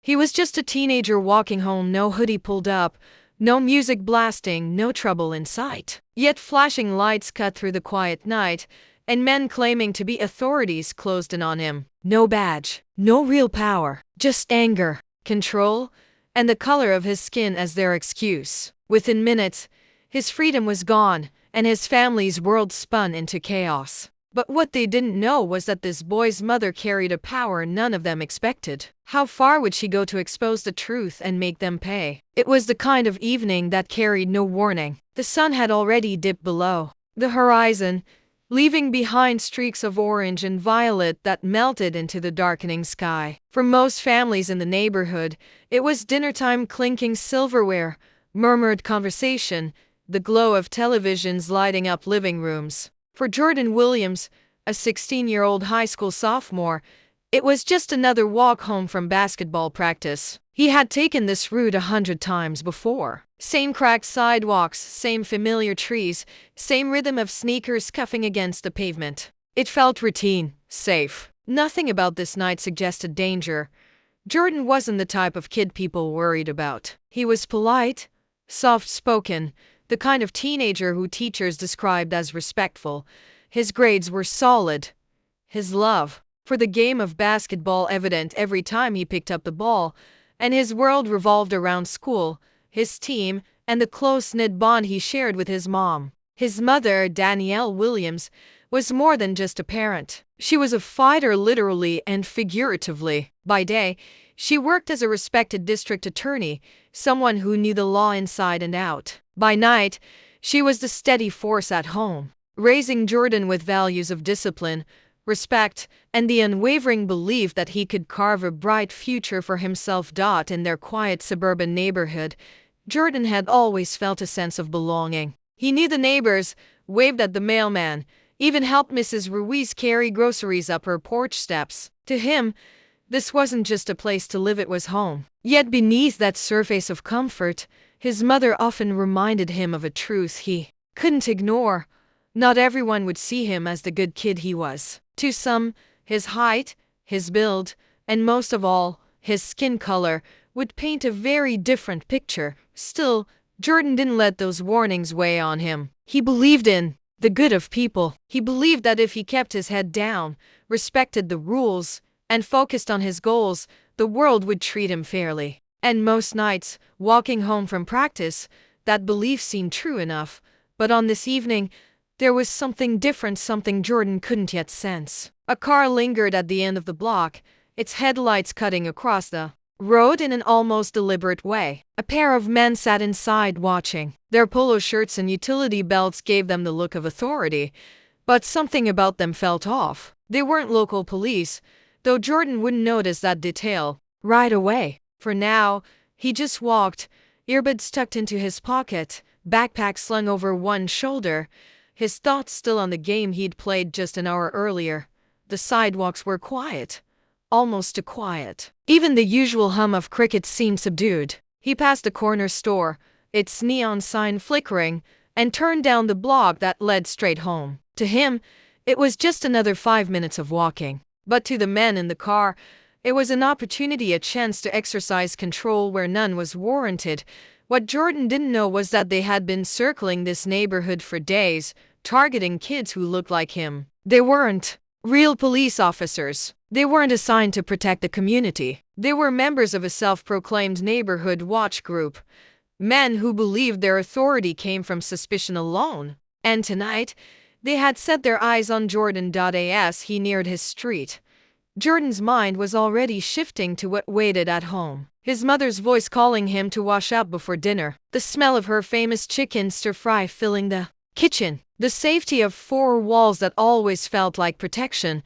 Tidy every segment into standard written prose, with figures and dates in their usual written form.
He was just a teenager walking home, no hoodie pulled up, no music blasting, no trouble in sight. Yet flashing lights cut through the quiet night, and men claiming to be authorities closed in on him. No badge, no real power, just anger, control, and the color of his skin as their excuse. Within minutes, his freedom was gone, and his family's world spun into chaos. But what they didn't know was that this boy's mother carried a power none of them expected. How far would she go to expose the truth and make them pay? It was the kind of evening that carried no warning. The sun had already dipped below the horizon, leaving behind streaks of orange and violet that melted into the darkening sky. For most families in the neighborhood, it was dinner time, clinking silverware, murmured conversation, the glow of televisions lighting up living rooms. For Jordan Williams, a 16-year-old high school sophomore, it was just another walk home from basketball practice. He had taken this route 100 times before. Same cracked sidewalks, same familiar trees, same rhythm of sneakers scuffing against the pavement. It felt routine, safe. Nothing about this night suggested danger. Jordan wasn't the type of kid people worried about. He was polite, soft-spoken, the kind of teenager who teachers described as respectful. His grades were solid. His love for the game of basketball evident every time he picked up the ball, and his world revolved around school, his team, and the close-knit bond he shared with his mom. His mother, Danielle Williams, was more than just a parent. She was a fighter literally and figuratively. By day, she worked as a respected district attorney, someone who knew the law inside and out. By night, she was the steady force at home, raising Jordan with values of discipline, respect, and the unwavering belief that he could carve a bright future for himself. In their quiet suburban neighborhood, Jordan had always felt a sense of belonging. He knew the neighbors, waved at the mailman, even helped Mrs. Ruiz carry groceries up her porch steps. To him, this wasn't just a place to live, it was home. Yet beneath that surface of comfort, his mother often reminded him of a truth he couldn't ignore. Not everyone would see him as the good kid he was. To some, his height, his build, and most of all, his skin color would paint a very different picture. Still, Jordan didn't let those warnings weigh on him. He believed in the good of people. He believed that if he kept his head down, respected the rules, and focused on his goals, the world would treat him fairly. And most nights, walking home from practice, that belief seemed true enough. But on this evening, there was something different, something Jordan couldn't yet sense. A car lingered at the end of the block, its headlights cutting across the road in an almost deliberate way. A pair of men sat inside watching. Their polo shirts and utility belts gave them the look of authority, but something about them felt off. They weren't local police, though Jordan wouldn't notice that detail right away. For now, he just walked, earbuds tucked into his pocket, backpack slung over one shoulder, his thoughts still on the game he'd played just an hour earlier. The sidewalks were quiet, almost too quiet. Even the usual hum of crickets seemed subdued. He passed a corner store, its neon sign flickering, and turned down the block that led straight home. To him, it was just another 5 minutes of walking. But to the men in the car, it was an opportunity, a chance to exercise control where none was warranted. What Jordan didn't know was that they had been circling this neighborhood for days, targeting kids who looked like him. They weren't real police officers. They weren't assigned to protect the community. They were members of a self-proclaimed neighborhood watch group, men who believed their authority came from suspicion alone. And tonight, they had set their eyes on Jordan. As he neared his street, Jordan's mind was already shifting to what waited at home. His mother's voice calling him to wash up before dinner. The smell of her famous chicken stir-fry filling the kitchen. The safety of four walls that always felt like protection.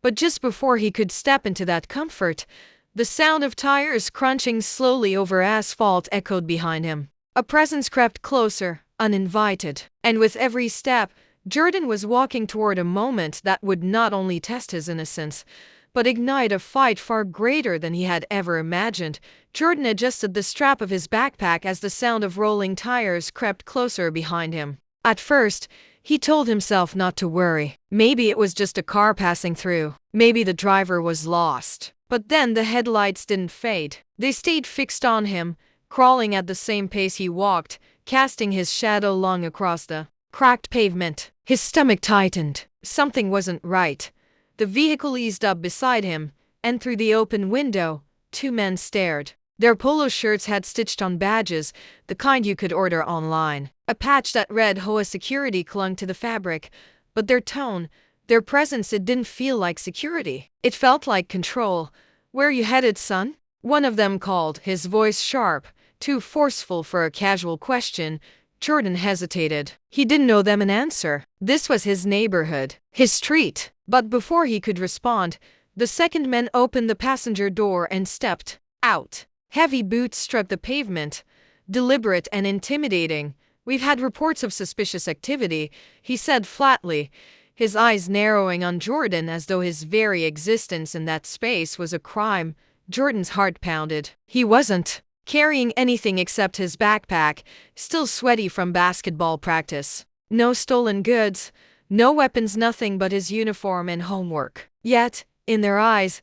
But just before he could step into that comfort, the sound of tires crunching slowly over asphalt echoed behind him. A presence crept closer, uninvited. And with every step, Jordan was walking toward a moment that would not only test his innocence, but ignite a fight far greater than he had ever imagined. Jordan adjusted the strap of his backpack as the sound of rolling tires crept closer behind him. At first, he told himself not to worry. Maybe it was just a car passing through. Maybe the driver was lost. But then the headlights didn't fade. They stayed fixed on him, crawling at the same pace he walked, casting his shadow long across the cracked pavement. His stomach tightened. Something wasn't right. The vehicle eased up beside him, and through the open window, two men stared. Their polo shirts had stitched-on badges, the kind you could order online. A patch that read HOA security clung to the fabric, but their tone, their presence, it didn't feel like security. It felt like control. "Where you headed, son?" One of them called, his voice sharp, too forceful for a casual question. Jordan hesitated. He didn't know them an answer. This was his neighborhood, his street. But before he could respond, the second man opened the passenger door and stepped out. Heavy boots struck the pavement, deliberate and intimidating. "We've had reports of suspicious activity," he said flatly, his eyes narrowing on Jordan as though his very existence in that space was a crime. Jordan's heart pounded. He wasn't carrying anything except his backpack, still sweaty from basketball practice. No stolen goods, no weapons, nothing but his uniform and homework. Yet, in their eyes,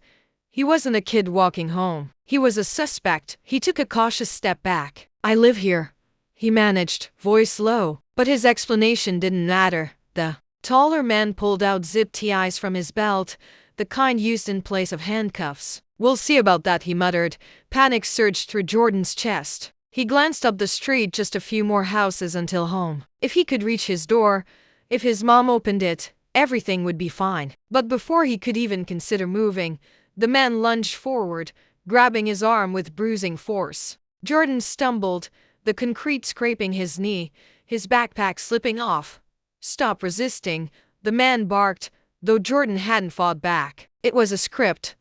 he wasn't a kid walking home. He was a suspect. He took a cautious step back. "I live here," he managed, voice low. But his explanation didn't matter. The taller man pulled out zip ties from his belt, the kind used in place of handcuffs. "We'll see about that," he muttered. Panic surged through Jordan's chest. He glanced up the street, just a few more houses until home. If he could reach his door, if his mom opened it, everything would be fine. But before he could even consider moving, the man lunged forward, grabbing his arm with bruising force. Jordan stumbled, the concrete scraping his knee, his backpack slipping off. "Stop resisting," the man barked, though Jordan hadn't fought back. It was a script,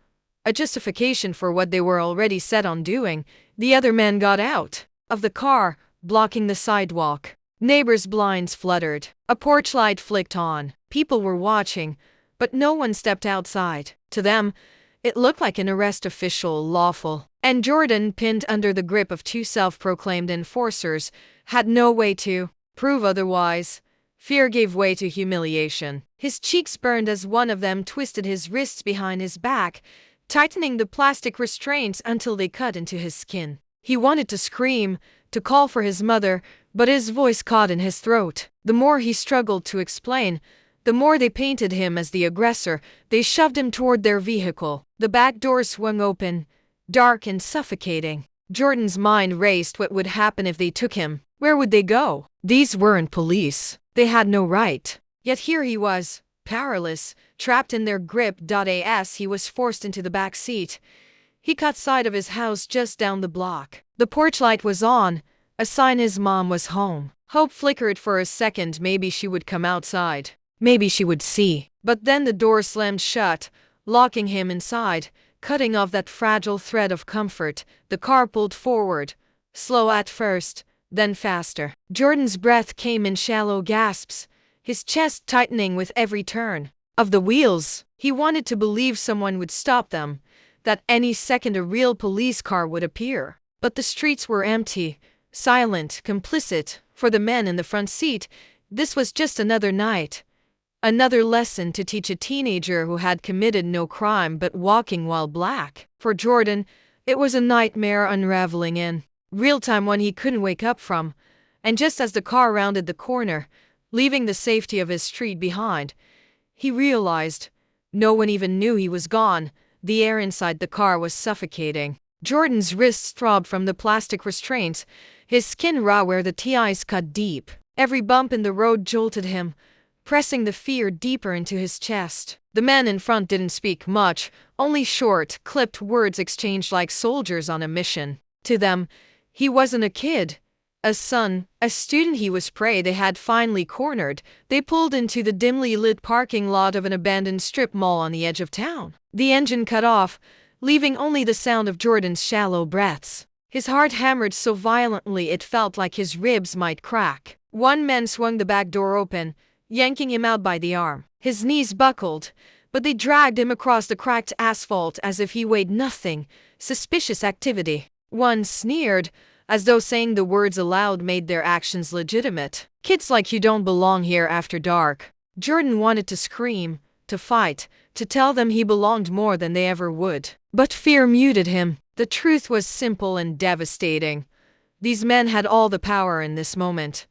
a justification for what they were already set on doing. The other man got out of the car, blocking the sidewalk. Neighbors' blinds fluttered. A porch light flicked on. People were watching, but no one stepped outside. To them, it looked like an arrest, official, lawful. And Jordan, pinned under the grip of two self-proclaimed enforcers, had no way to prove otherwise. Fear gave way to humiliation. His cheeks burned as one of them twisted his wrists behind his back, tightening the plastic restraints until they cut into his skin. He wanted to scream, to call for his mother, but his voice caught in his throat. The more he struggled to explain, the more they painted him as the aggressor. They shoved him toward their vehicle. The back door swung open, dark and suffocating. Jordan's mind raced. What would happen if they took him? Where would they go? These weren't police. They had no right. Yet here he was, powerless, trapped in their grip. As he was forced into the back seat, he caught sight of his house just down the block. The porch light was on, a sign his mom was home. Hope flickered for a second. Maybe she would come outside. Maybe she would see. But then the door slammed shut, locking him inside, cutting off that fragile thread of comfort. The car pulled forward, slow at first, then faster. Jordan's breath came in shallow gasps, his chest tightening with every turn of the wheels. He wanted to believe someone would stop them, that any second a real police car would appear. But the streets were empty, silent, complicit. For the men in the front seat, this was just another night. Another lesson to teach a teenager who had committed no crime but walking while black. For Jordan, it was a nightmare unraveling in real time, one he couldn't wake up from. And just as the car rounded the corner, leaving the safety of his street behind, he realized no one even knew he was gone. The air inside the car was suffocating. Jordan's wrists throbbed from the plastic restraints, his skin raw where the TIs cut deep. Every bump in the road jolted him, pressing the fear deeper into his chest. The man in front didn't speak much, only short, clipped words exchanged like soldiers on a mission. To them, he wasn't a kid, a son, a student. He was prey they had finally cornered. They pulled into the dimly lit parking lot of an abandoned strip mall on the edge of town. The engine cut off, leaving only the sound of Jordan's shallow breaths. His heart hammered so violently it felt like his ribs might crack. One man swung the back door open, yanking him out by the arm. His knees buckled, but they dragged him across the cracked asphalt as if he weighed nothing. Suspicious activity. One sneered, as though saying the words aloud made their actions legitimate. "Kids like you don't belong here after dark." Jordan wanted to scream, to fight, to tell them he belonged more than they ever would. But fear muted him. The truth was simple and devastating. These men had all the power in this moment,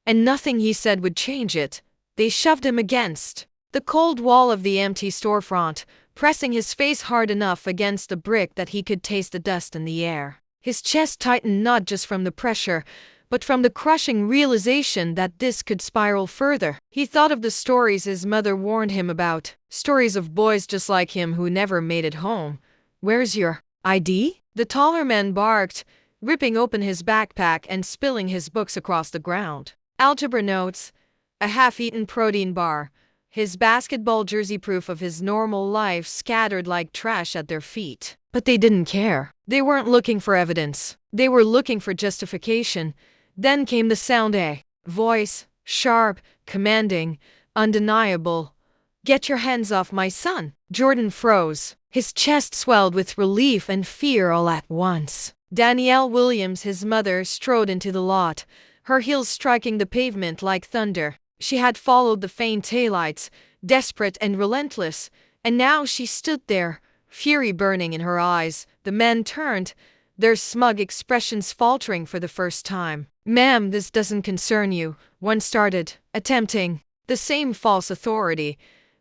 and nothing he said would change it. They shoved him against the cold wall of the empty storefront, pressing his face hard enough against the brick that he could taste the dust in the air. His chest tightened not just from the pressure, but from the crushing realization that this could spiral further. He thought of the stories his mother warned him about, stories of boys just like him who never made it home. "Where's your ID?" the taller man barked, ripping open his backpack and spilling his books across the ground. Algebra notes, a half-eaten protein bar, his basketball jersey, proof of his normal life scattered like trash at their feet. But they didn't care. They weren't looking for evidence. They were looking for justification. Then came the sound, a voice, sharp, commanding, undeniable. "Get your hands off my son." Jordan froze. His chest swelled with relief and fear all at once. Danielle Williams, his mother, strode into the lot, her heels striking the pavement like thunder. She had followed the faint taillights, desperate and relentless, and now she stood there, fury burning in her eyes. The men turned, their smug expressions faltering for the first time. "Ma'am, this doesn't concern you," one started, attempting the same false authority.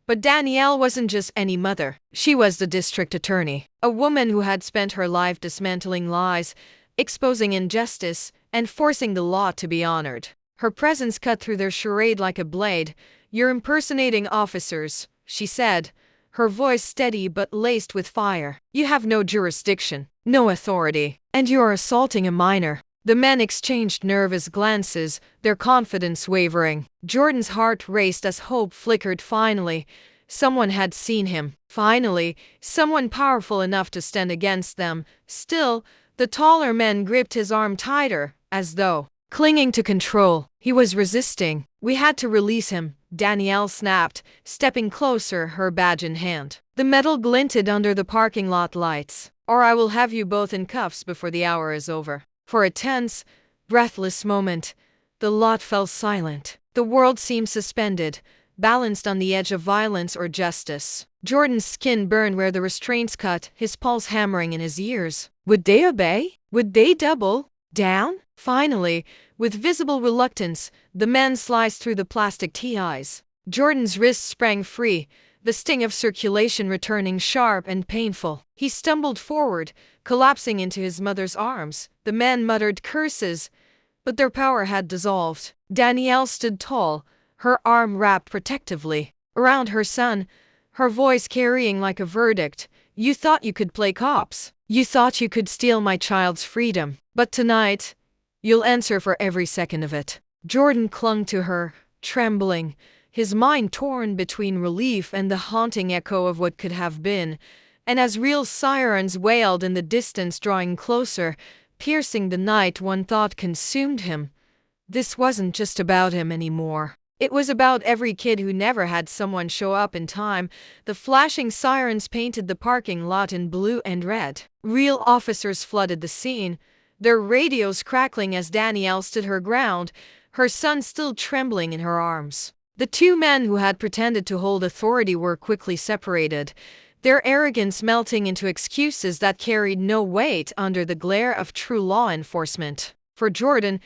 But Danielle wasn't just any mother. She was the district attorney, a woman who had spent her life dismantling lies, exposing injustice, and forcing the law to be honored. Her presence cut through their charade like a blade. "You're impersonating officers," she said, her voice steady but laced with fire. "You have no jurisdiction, no authority, and you're assaulting a minor." The men exchanged nervous glances, their confidence wavering. Jordan's heart raced as hope flickered. Finally, someone had seen him. Finally, someone powerful enough to stand against them. Still, the taller man gripped his arm tighter, as though clinging to control. He was resisting. "We had to release him," Danielle snapped, stepping closer, her badge in hand. The metal glinted under the parking lot lights. "Or I will have you both in cuffs before the hour is over." For a tense, breathless moment, the lot fell silent. The world seemed suspended, balanced on the edge of violence or justice. Jordan's skin burned where the restraints cut, his pulse hammering in his ears. Would they obey? Would they double down? Finally, with visible reluctance, the men sliced through the plastic ties. Jordan's wrists sprang free, the sting of circulation returning sharp and painful. He stumbled forward, collapsing into his mother's arms. The men muttered curses, but their power had dissolved. Danielle stood tall, her arm wrapped protectively around her son, her voice carrying like a verdict. "You thought you could play cops. You thought you could steal my child's freedom. But tonight, you'll answer for every second of it." Jordan clung to her, trembling, his mind torn between relief and the haunting echo of what could have been. And as real sirens wailed in the distance, drawing closer, piercing the night, one thought consumed him. This wasn't just about him anymore. It was about every kid who never had someone show up in time. The flashing sirens painted the parking lot in blue and red. Real officers flooded the scene, their radios crackling as Danielle stood her ground, her son still trembling in her arms. The two men who had pretended to hold authority were quickly separated, their arrogance melting into excuses that carried no weight under the glare of true law enforcement. For Jordan,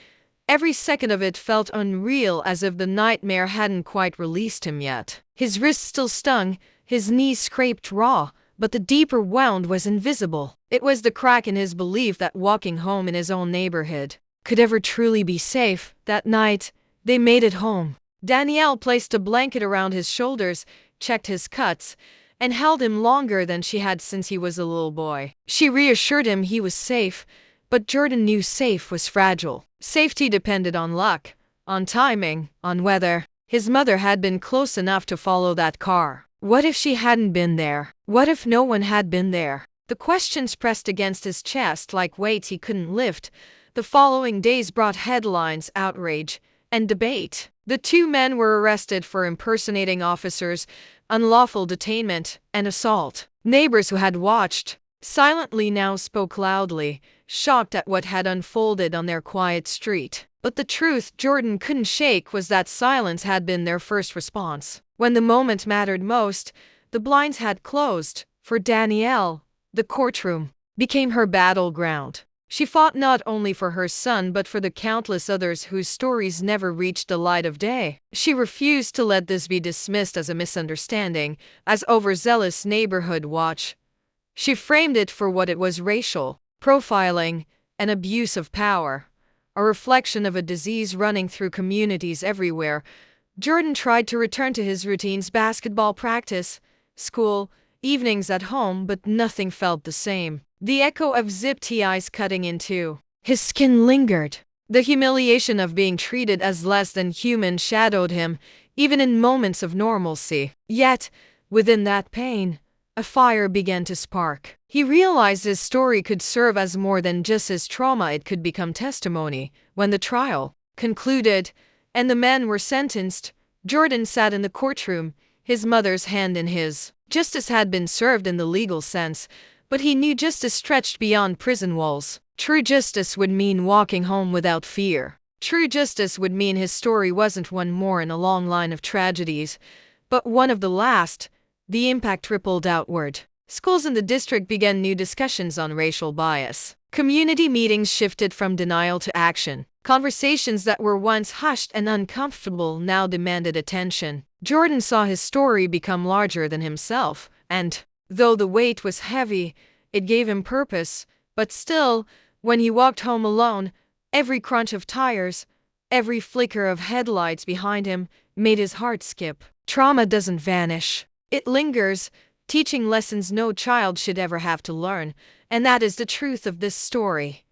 every second of it felt unreal, as if the nightmare hadn't quite released him yet. His wrists still stung, his knees scraped raw, but the deeper wound was invisible. It was the crack in his belief that walking home in his own neighborhood could ever truly be safe. That night, they made it home. Danielle placed a blanket around his shoulders, checked his cuts, and held him longer than she had since he was a little boy. She reassured him he was safe, but Jordan knew safe was fragile. Safety depended on luck, on timing, on weather. His mother had been close enough to follow that car. What if she hadn't been there? What if no one had been there? The questions pressed against his chest like weights he couldn't lift. The following days brought headlines, outrage, and debate. The two men were arrested for impersonating officers, unlawful detainment, and assault. Neighbors who had watched silently now spoke loudly, shocked at what had unfolded on their quiet street. But the truth Jordan couldn't shake was that silence had been their first response. When the moment mattered most, the blinds had closed. For Danielle, the courtroom became her battleground. She fought not only for her son but for the countless others whose stories never reached the light of day. She refused to let this be dismissed as a misunderstanding, as overzealous neighborhood watch. She framed it for what it was: racial profiling, an abuse of power, a reflection of a disease running through communities everywhere. Jordan tried to return to his routines: basketball practice, school, evenings at home, but nothing felt the same. The echo of zip ties cutting into his skin lingered. The humiliation of being treated as less than human shadowed him, even in moments of normalcy. Yet, within that pain, a fire began to spark. He realized his story could serve as more than just his trauma, it could become testimony. When the trial concluded and the men were sentenced, Jordan sat in the courtroom, his mother's hand in his. Justice had been served in the legal sense, but he knew justice stretched beyond prison walls. True justice would mean walking home without fear. True justice would mean his story wasn't one more in a long line of tragedies, but one of the last. The impact rippled outward. Schools in the district began new discussions on racial bias. Community meetings shifted from denial to action. Conversations that were once hushed and uncomfortable now demanded attention. Jordan saw his story become larger than himself, and, though the weight was heavy, it gave him purpose. But still, when he walked home alone, every crunch of tires, every flicker of headlights behind him made his heart skip. Trauma doesn't vanish. It lingers, teaching lessons no child should ever have to learn, and that is the truth of this story.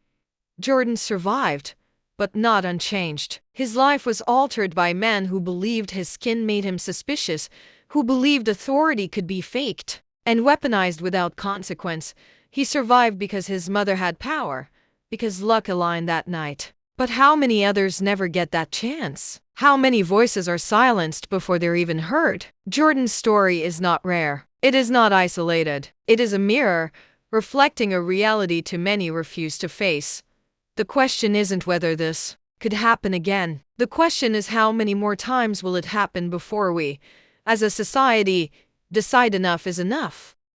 Jordan survived, but not unchanged. His life was altered by men who believed his skin made him suspicious, who believed authority could be faked and weaponized without consequence. He survived because his mother had power, because luck aligned that night. But how many others never get that chance? How many voices are silenced before they're even heard? Jordan's story is not rare. It is not isolated. It is a mirror, reflecting a reality too many refuse to face. The question isn't whether this could happen again. The question is, how many more times will it happen before we, as a society, decide enough is enough?